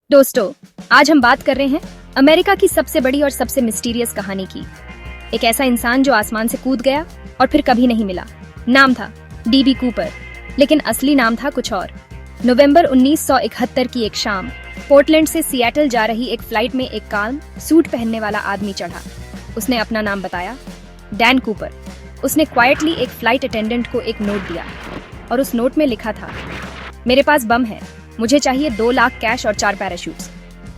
दोस्तों, आज हम बात कर रहे हैं अमेरिका की सबसे बड़ी और सबसे मिस्टीरियस कहानी की। एक ऐसा इंसान जो आसमान से कूद गया और फिर कभी नहीं मिला। नाम था डीबी कूपर, लेकिन असली नाम था कुछ और। नवंबर 1971 की एक शाम पोर्टलैंड से सिएटल जा रही एक फ्लाइट में एक काल्म सूट पहनने वाला आदमी चढ़ा। उसने अपना नाम बताया, डैन कूपर। उसने क्वाइटली एक फ्लाइट अटेंडेंट को एक नोट दिया और उस नोट में लिखा था, मेरे पास बम है, मुझे चाहिए 2 लाख कैश और 4 पैराशूट्स।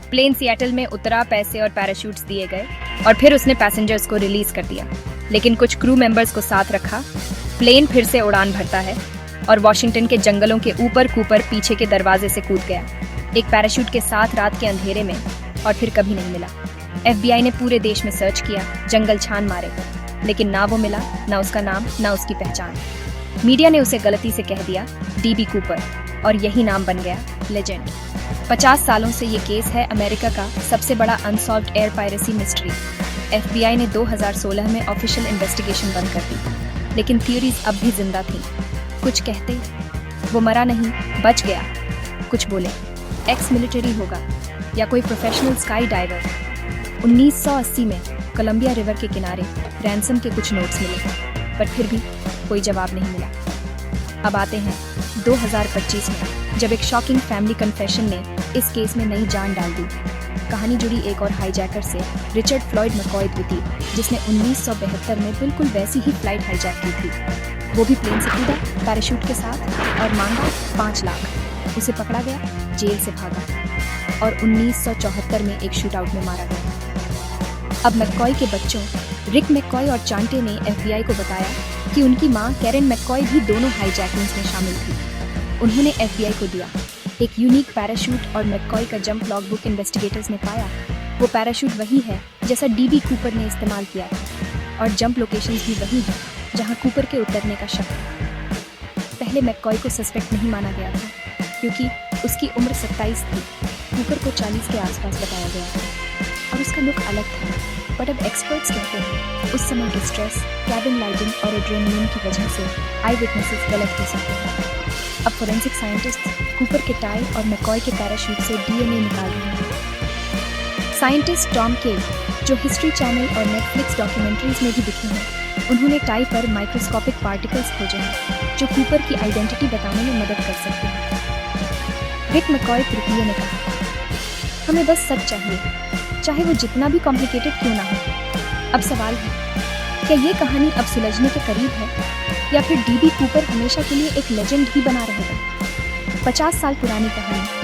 प्लेन सिएटल में उतरा, पैसे और पैराशूट्स दिए गए और फिर उसने पैसेंजर्स को रिलीज कर दिया, लेकिन कुछ क्रू मेंबर्स को साथ रखा। प्लेन फिर से उड़ान भरता है और वॉशिंगटन के जंगलों के ऊपर कूपर पीछे के दरवाजे से कूद गया, एक पैराशूट के साथ रात के अंधेरे में, और फिर कभी नहीं मिला। FBI ने पूरे देश में सर्च किया, जंगल छान मारे, लेकिन ना वो मिला, ना उसका नाम, ना उसकी पहचान। मीडिया ने उसे गलती से कह दिया डीबी कूपर, और यही नाम बन गया लेजेंड। 50 सालों से ये केस है अमेरिका का सबसे बड़ा unsolved air piracy mystery. FBI ने 2016 में ऑफिशियल इन्वेस्टिगेशन बंद कर दी, लेकिन थ्योरीज अब भी जिंदा थी। कुछ कहते वो मरा नहीं, बच गया। कुछ बोले एक्स मिलिट्री होगा या कोई प्रोफेशनल स्काई डाइवर। 1980 में कोलंबिया रिवर के किनारे रैंसम के कुछ नोट्स मिले, पर फिर भी कोई जवाब नहीं मिला। अब आते हैं 2025 में, जब एक शॉकिंग फैमिली कन्फेशन ने इस केस में नई जान डाल दी। कहानी जुड़ी एक और हाईजैकर से, रिचर्ड फ्लॉयड मैकॉय द्वितीय, जिसने 1972 में बिल्कुल वैसी ही फ्लाइट हाईजैक की थी। वो भी प्लेन से कूदा पैराशूट के साथ और मांगा 5 लाख। उसे पकड़ा गया, जेल से भागा और 1974 में एक शूट आउट में मारा गया। अब मैकॉय के बच्चों रिक मैकॉय और चांटे ने FBI को बताया कि उनकी मां कैरेन मैकॉय भी दोनों हाईजैकिंग्स में शामिल थी। उन्होंने FBI को दिया एक यूनिक पैराशूट और मैकॉय का जंप लॉग बुक। इन्वेस्टिगेटर्स ने पाया वो पैराशूट वही है जैसा डीबी कूपर ने इस्तेमाल किया था, और जंप लोकेशंस भी वही है जहां कूपर के उतरने का शक था। पहले मैकॉय को सस्पेक्ट नहीं माना गया था क्योंकि उसकी उम्र 27 थी। कूपर को 40 के आसपास बताया गया था और उसका लुक अलग था। बट अब एक्सपर्ट्स कहते हैं उस समय के स्ट्रेस, कैबिन लाइटिंग और एड्रेनलिन की वजह से आई विटनेसेस गलत हो सकते हैं। अब फोरेंसिक साइंटिस्ट कूपर के टाई और मैकॉय के पैराशूट से DNA निकाल रहे हैं। साइंटिस्ट टॉम के, जो हिस्ट्री चैनल और नेटफ्लिक्स डॉक्यूमेंट्रीज में भी दिखे हैं, उन्होंने टाई पर माइक्रोस्कोपिक पार्टिकल्स खोजे हैं जो कूपर की आइडेंटिटी बताने में मदद कर सकते हैं। रिक मैकॉय तृतीय ने कहा, हमें बस सच चाहिए, चाहे वो जितना भी कॉम्प्लिकेटेड क्यों ना हो। अब सवाल है, क्या ये कहानी अब सुलझने के करीब है या फिर डीबी कूपर हमेशा के लिए एक लेजेंड ही बना रहेगा? 50 साल पुरानी कहानी